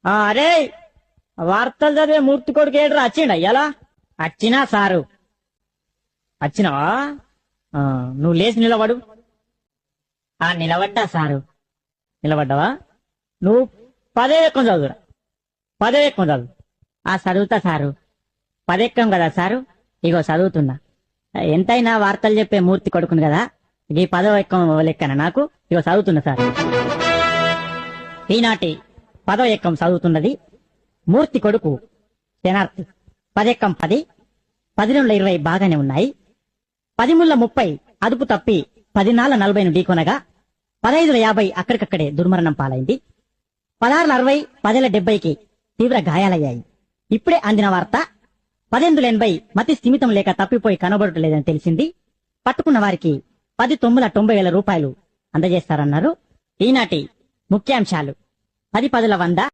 అరే వార్తలు చదివే మూర్తి కొడుకు ఏడ్రా వచ్చిండ ఎలా వచ్చినా సారు వచ్చినావా నువ్వు లేచి నిలబడు. నిలబడ్డా సారు. నిలబడ్డావా? నువ్వు పదే చదువురా. పదే చదువు. చదువుతా సారు. పదెక్కం కదా సారు. ఇగో చదువుతున్నా. ఎంతైనా వార్తలు చెప్పే మూర్తి కొడుకును కదా, ఈ పదవ ఎక్కం లెక్కన నాకు. ఇగో చదువుతున్నా సార్. ఈనాటి పదవ ఎక్కం చదువుతున్నది మూర్తి కొడుకు శనార్థి. పదెక్కం 10, 10 బాగానే ఉన్నాయి. 10 అదుపు తప్పి 10 40 ఢీకొనగా 15 50 అక్కడికక్కడే దుర్మరణం పాలైంది. 16 60, 10 70కి తీవ్ర గాయాలయ్యాయి. ఇప్పుడే అందిన వార్త 18 80 మతి స్థిమితం లేక తప్పిపోయి కనబడటలేదని తెలిసింది. పట్టుకున్న వారికి 10 9 90,000 రూపాయలు అందజేస్తారన్నారు. ఈనాటి ముఖ్యాంశాలు: 10 10 100